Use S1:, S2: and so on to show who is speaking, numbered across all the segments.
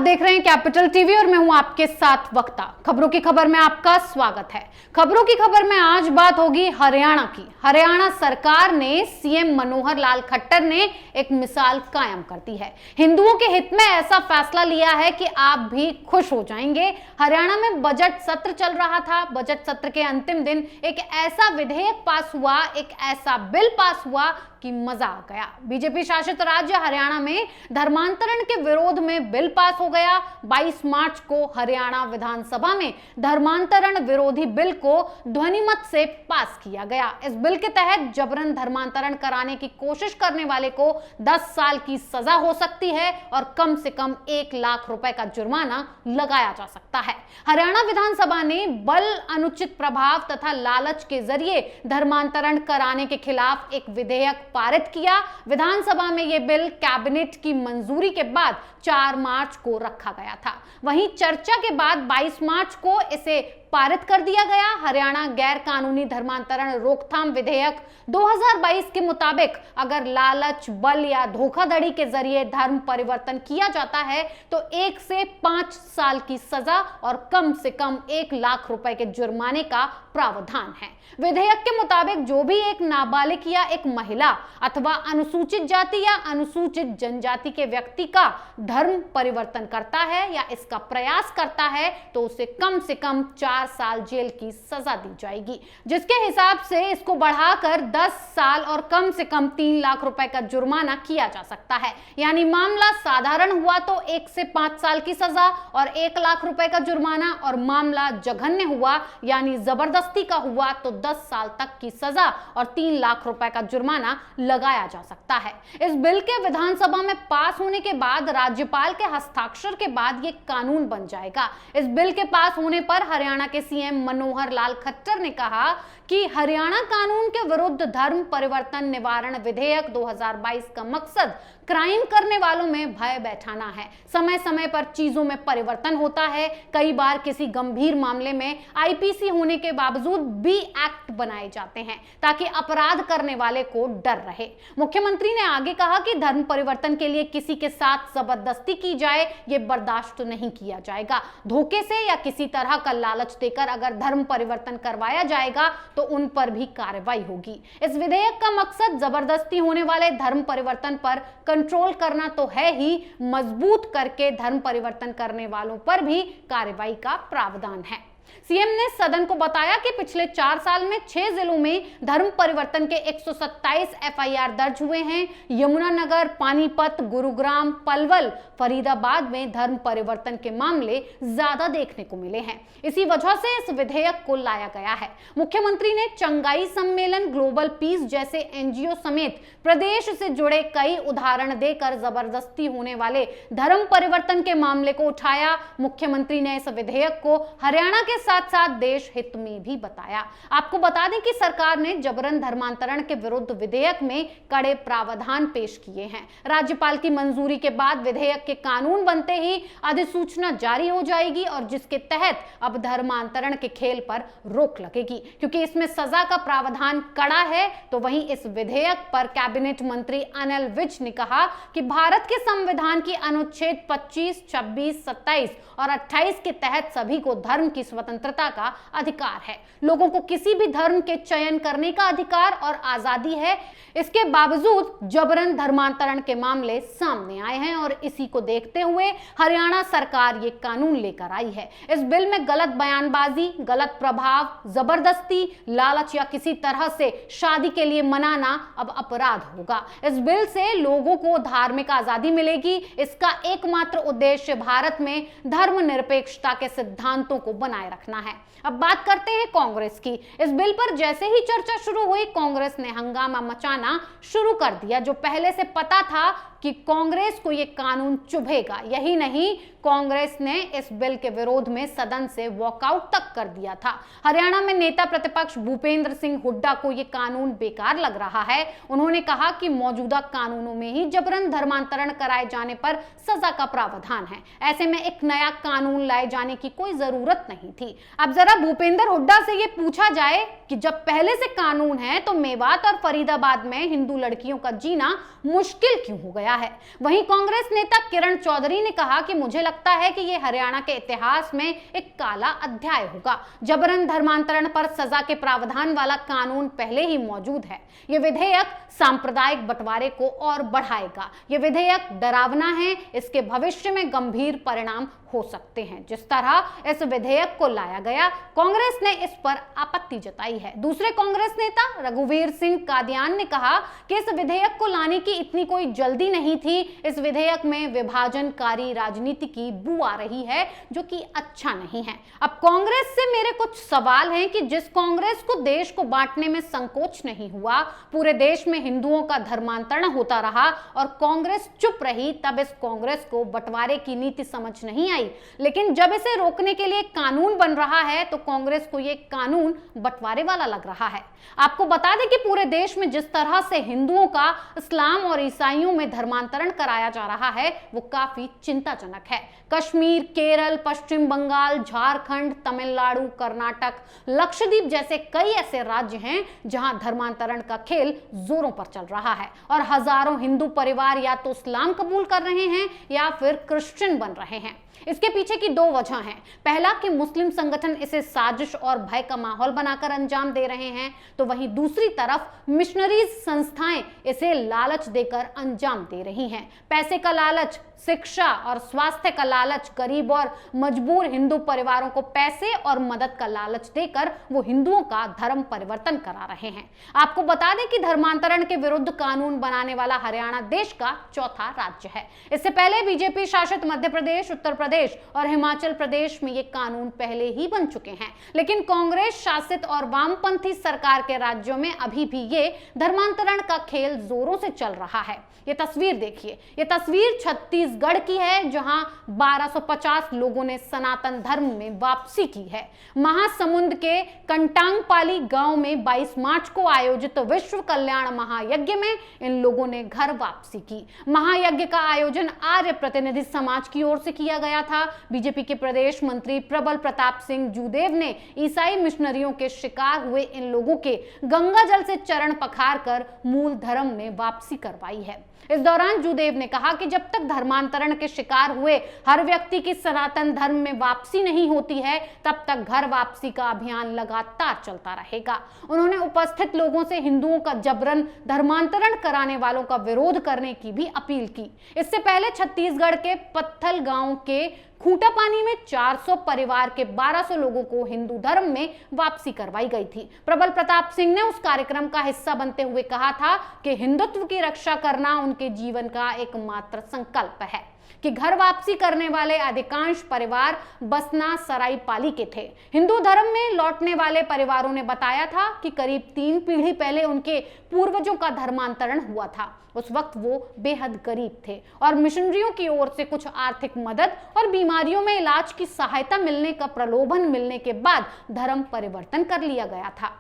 S1: देख रहे हैं कैपिटल टीवी और मैं हूं आपके साथ वक्ता। खबरों की खबर में आपका स्वागत है। खबरों की खबर में आज बात होगी हरियाणा की। हरियाणा सरकार ने सीएम मनोहर लाल खट्टर ने एक मिसाल कायम कर दी है। हिंदुओं के हित में ऐसा फैसला लिया है कि आप भी खुश हो जाएंगे। हरियाणा में बजट सत्र चल रहा था। बजट सत्र के अंतिम दिन एक ऐसा विधेयक पास हुआ, एक ऐसा बिल पास हुआ कि मजा आ गया। बीजेपी शासित राज्य हरियाणा में धर्मांतरण के विरोध में बिल पास हो गया। 22 मार्च को हरियाणा विधानसभा में धर्मांतरण विरोधी बिल को ध्वनिमत से पास किया गया। इस बिल के तहत जबरन धर्मांतरण कराने की कोशिश करने वाले को 10 साल की सजा हो सकती है और कम से कम 1 लाख रुपए का जुर्माना लगाया जा सकता है। हरियाणा विधानसभा ने बल, अनुचित प्रभाव तथा लालच के जरिए धर्मांतरण कराने के खिलाफ एक विधेयक पारित किया। विधानसभा में यह बिल कैबिनेट की मंजूरी के बाद 4 मार्च को रखा गया था। वहीं चर्चा के बाद 22 मार्च को इसे पारित कर दिया गया। हरियाणा गैर कानूनी धर्मांतरण रोकथाम विधेयक 2022 के मुताबिक अगर लालच, बल या धोखाधड़ी के जरिए धर्म परिवर्तन किया जाता है तो 1 से 5 साल की सजा और कम से कम 1 लाख रुपए के जुर्माने का प्रावधान है। विधेयक के मुताबिक जो भी एक नाबालिग या एक महिला अथवा अनुसूचित जाति या अनुसूचित जनजाति के व्यक्ति का धर्म परिवर्तन करता है या इसका प्रयास करता है तो उसे कम से कम 4 साल जेल की सजा दी जाएगी, जिसके हिसाब से इसको बढ़ाकर 10 साल और कम से कम 3 लाख रुपए का जुर्माना किया जा सकता है। यानी मामला साधारण हुआ तो 1 से 5 साल की सजा और 1 लाख रुपए का जुर्माना, और मामला जघन्य हुआ यानी जबरदस्ती का हुआ तो 10 साल तक की सजा और 3 लाख रुपए का जुर्माना लगाया जा सकता है। इस बिल के विधानसभा में पास होने के बाद राज्यपाल के हस्ताक्षर के बाद यह कानून बन जाएगा। इस बिल के पास होने पर हरियाणा के सीएम मनोहर लाल खट्टर ने कहा कि हरियाणा कानून के विरुद्ध धर्म परिवर्तन निवारण विधेयक 2022 का मकसद क्राइम करने वालों में भय बैठाना है। समय समय पर चीजों में परिवर्तन होता है। कई बार किसी गंभीर मामले में आईपीसी होने के बावजूद भी एक्ट बनाए जाते हैं ताकि अपराध करने वाले को डर रहे। मुख्यमंत्री ने आगे कहा कि धर्म परिवर्तन के लिए किसी के साथ जबरदस्ती की जाए ये बर्दाश्त नहीं किया जाएगा। धोखे से या किसी तरह का लालच देकर अगर धर्म परिवर्तन करवाया जाएगा तो उन पर भी कार्रवाई होगी। इस विधेयक का मकसद जबरदस्ती होने वाले धर्म परिवर्तन पर कंट्रोल करना तो है ही, मजबूत करके धर्म परिवर्तन करने वालों पर भी कार्रवाई का प्रावधान है। सीएम ने सदन को बताया कि पिछले 4 साल में 6 जिलों में धर्म परिवर्तन के 127 एफआईआर दर्ज हुए हैं। यमुनानगर, पानीपत, गुरुग्राम, पलवल, फरीदाबाद में धर्म परिवर्तन के मामले ज्यादा देखने को मिले हैं। इसी वजह से इस विधेयक को लाया गया है। मुख्यमंत्री ने चंगाई सम्मेलन, ग्लोबल पीस जैसे एनजीओ समेत प्रदेश से जुड़े कई उदाहरण देकर जबरदस्ती होने वाले धर्म परिवर्तन के मामले को उठाया। मुख्यमंत्री ने इस विधेयक को हरियाणा के साथ साथ देश हित में भी बताया। आपको बता दें कि सरकार ने जबरन धर्मांतरण के विरुद्ध विधेयक में कड़े प्रावधान पेश किए हैं। राज्यपाल की मंजूरी के बाद विधेयक के कानून बनते ही अधिसूचना जारी हो जाएगी और जिसके तहत अब धर्मांतरण के खेल पर रोक लगेगी। क्योंकि इसमें सजा का प्रावधान कड़ा है तो वहीं इस विधेयक पर कैबिनेट मंत्री अनिल विज ने कहा कि भारत के संविधान की अनुच्छेद 25, 26, 27 और 28 के तहत सभी को धर्म की स्वतंत्रता का अधिकार है। लोगों को किसी भी धर्म के चयन करने का अधिकार और आजादी है। इसके बावजूद जबरन धर्मांतरण के मामले सामने आए हैं और इसी को देखते हुए हरियाणा सरकार ये कानून लेकर आई है। इस बिल में गलत बयानबाजी, गलत प्रभाव, जबरदस्ती, लालच या किसी तरह से शादी के लिए मनाना अब अपराध होगा। इस बिल से लोगों को धार्मिक आजादी मिलेगी। इसका एकमात्र उद्देश्य भारत में धर्मनिरपेक्षता के सिद्धांतों को बनाए रखना है। अब बात करते हैं कांग्रेस की। इस बिल पर जैसे ही चर्चा शुरू हुई कांग्रेस ने हंगामा मचाना शुरू कर दिया। जो पहले से पता था कि कांग्रेस को यह कानून चुभेगा। यही नहीं, कांग्रेस ने इस बिल के विरोध में सदन से वॉकआउट तक कर दिया था। हरियाणा में नेता प्रतिपक्ष भूपेंद्र सिंह हुड्डा को यह कानून बेकार लग रहा है। उन्होंने कहा कि मौजूदा कानूनों में ही जबरन धर्मांतरण कराए जाने पर सजा का प्रावधान है। ऐसे में एक नया कानून लाए जाने की कोई जरूरत नहीं थी। अब जरा भूपेंद्र हुड्डा से यह पूछा जाए कि जब पहले से कानून है तो मेवात और फरीदाबाद में हिंदू लड़कियों का जीना मुश्किल क्यों हो गया? गया है। वहीं कांग्रेस नेता किरण चौधरी ने कहा कि मुझे लगता है कि यह हरियाणा के इतिहास में एक काला अध्याय होगा। जबरन धर्मांतरण पर सजा के प्रावधान वाला कानून पहले ही मौजूद है। यह विधेयक सांप्रदायिक बंटवारे को और बढ़ाएगा। यह विधेयक डरावना है, इसके भविष्य में गंभीर परिणाम हो सकते हैं। जिस तरह इस विधेयक को लाया गया, कांग्रेस ने इस पर आपत्ति जताई है। दूसरे कांग्रेस नेता रघुवीर सिंह कादियान ने कहा कि इस विधेयक को लाने की इतनी कोई जल्दी नहीं थी। इस विधेयक में विभाजनकारी राजनीति की बू आ रही है, जो कि अच्छा नहीं है। अब कांग्रेस से मेरे कुछ सवाल हैं कि जिस कांग्रेस को देश को बांटने में संकोच नहीं हुआ, पूरे देश में हिंदुओं का धर्मांतरण होता रहा और कांग्रेस चुप रही, तब इस कांग्रेस को बंटवारे की नीति समझ नहीं आई। लेकिन जब इसे रोकने के लिए कानून बन रहा है तो कांग्रेस को यह कानून बंटवारे वाला लग रहा है। आपको बता दें कि पूरे देश में जिस तरह से हिंदुओं का इस्लाम और ईसाइयों में धर्मांतरण कराया जा रहा है, वो काफी चिंताजनक है। कश्मीर, केरल, पश्चिम बंगाल, झारखंड, तमिलनाडु, कर्नाटक, लक्षद्वीप जैसे कई ऐसे राज्य हैं जहां धर्मांतरण का खेल जोरों पर चल रहा है और हजारों हिंदू परिवार या तो इस्लाम कबूल कर रहे हैं या फिर क्रिश्चियन बन रहे हैं। इसके पीछे की दो वजह हैं। पहला कि मुस्लिम संगठन इसे साजिश और भय का माहौल बनाकर अंजाम दे रहे हैं, तो वहीं दूसरी तरफ मिशनरीज संस्थाएं इसे लालच देकर अंजाम दे रही हैं। पैसे का लालच, शिक्षा और स्वास्थ्य का लालच, गरीब और मजबूर हिंदू परिवारों को पैसे और मदद का लालच देकर वो हिंदुओं का धर्म परिवर्तन करा रहे हैं। आपको बता दें कि धर्मांतरण के विरुद्ध कानून बनाने वाला हरियाणा देश का चौथा राज्य है। इससे पहले बीजेपी शासित मध्य प्रदेश, उत्तर प्रदेश और हिमाचल प्रदेश में ये कानून पहले ही बन चुके हैं, लेकिन कांग्रेस शासित और वामपंथी सरकार के राज्यों में अभी भी ये धर्मांतरण का खेल जोरों से चल रहा है। ये तस्वीर देखिए, ये तस्वीर छत्तीसगढ़ की है, जहां 1250 लोगों ने सनातन धर्म में वापसी की है। महासमुंद के कंटांगपाली गांव में 22 मार्च को आयोजित विश्व कल्याण महायज्ञ में इन लोगों ने घर वापसी की। महायज्ञ का आयोजन आर्य प्रतिनिधि समाज की ओर से किया गया था। बीजेपी के प्रदेश मंत्री प्रबल प्रताप सिंह जूदेव ने ईसाई मिशनरियों के शिकार हुए इन लोगों के गंगा जल से चरण पखार कर मूल धर्म में वापसी करवाई है। इस दौरान जूदेव ने कहा कि जब तक धर्मांतरण के शिकार हुए हर व्यक्ति की सनातन धर्म में वापसी नहीं होती है, तब तक घर वापसी का अभियान लगातार चलता रहेगा। उन्होंने उपस्थित लोगों से हिंदुओं का जबरन धर्मांतरण कराने वालों का विरोध करने की भी अपील की। इससे पहले छत्तीसगढ़ के पत्थल गांव के खूंटापानी में 400 परिवार के 1200 लोगों को हिंदू धर्म में वापसी करवाई गई थी। प्रबल प्रताप सिंह ने उस कार्यक्रम का हिस्सा बनते हुए कहा था कि हिंदुत्व की रक्षा करना उनके जीवन का एकमात्र संकल्प है। कि घर वापसी करने वाले अधिकांश परिवार बसना सरायपाली के थे। हिंदू धर्म में लौटने वाले परिवारों ने बताया था कि करीब 3 पीढ़ी पहले उनके पूर्वजों का धर्मांतरण हुआ था। उस वक्त वो बेहद गरीब थे और मिशनरियों की ओर से कुछ आर्थिक मदद और बीमारियों में इलाज की सहायता मिलने का प्रलोभन मिलने के बाद धर्म परिवर्तन कर लिया गया था।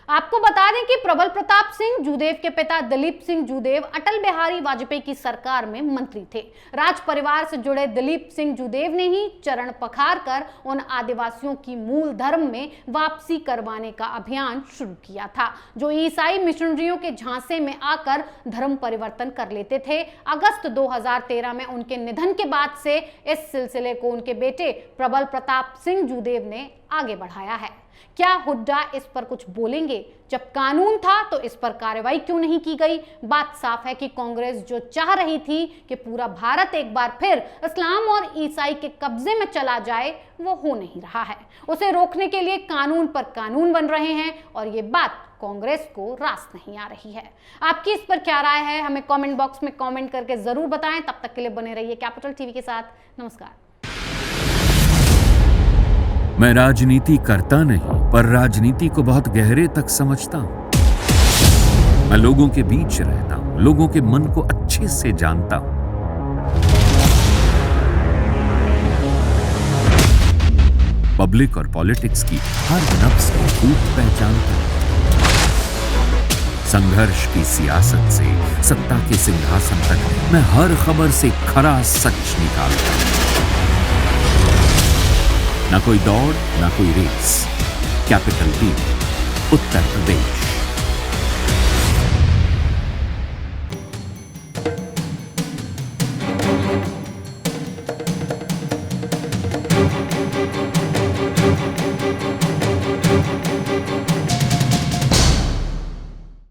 S1: आपको बता दें कि प्रबल प्रताप सिंह जूदेव के पिता दिलीप सिंह जूदेव अटल बिहारी वाजपेयी की सरकार में मंत्री थे। राज परिवार से जुड़े दिलीप सिंह जूदेव ने ही चरण पखार कर उन आदिवासियों की मूल धर्म में वापसी करवाने का अभियान शुरू किया था, जो ईसाई मिशनरियों के झांसे में आकर धर्म परिवर्तन कर लेते थे। अगस्त 2013 में उनके निधन के बाद से इस सिलसिले को उनके बेटे प्रबल प्रताप सिंह जूदेव ने आगे बढ़ाया है। क्या हुड्डा इस पर कुछ बोलेंगे? जब कानून था तो इस पर कार्रवाई क्यों नहीं की गई? बात साफ है कि कांग्रेस जो चाह रही थी कि पूरा भारत एक बार फिर इस्लाम और ईसाई के कब्जे में चला जाए, वो हो नहीं रहा है। उसे रोकने के लिए कानून पर कानून बन रहे हैं और ये बात कांग्रेस को रास नहीं आ रही है। आपकी इस पर क्या राय है? हमें कमेंट बॉक्स में कमेंट करके जरूर बताएं। तब तक के लिए बने रहिए कैपिटल टीवी के साथ। नमस्कार।
S2: मैं राजनीति करता नहीं, पर राजनीति को बहुत गहरे तक समझता हूं। मैं लोगों के बीच रहता हूं, लोगों के मन को अच्छे से जानता हूं। पब्लिक और पॉलिटिक्स की हर नब्ज को खूब पहचानता हूं। संघर्ष की सियासत से सत्ता के सिंहासन तक मैं हर खबर से खरा सच निकालता हूं। ना कोई दौड़, ना कोई race. Capital TV, Uttar Pradesh.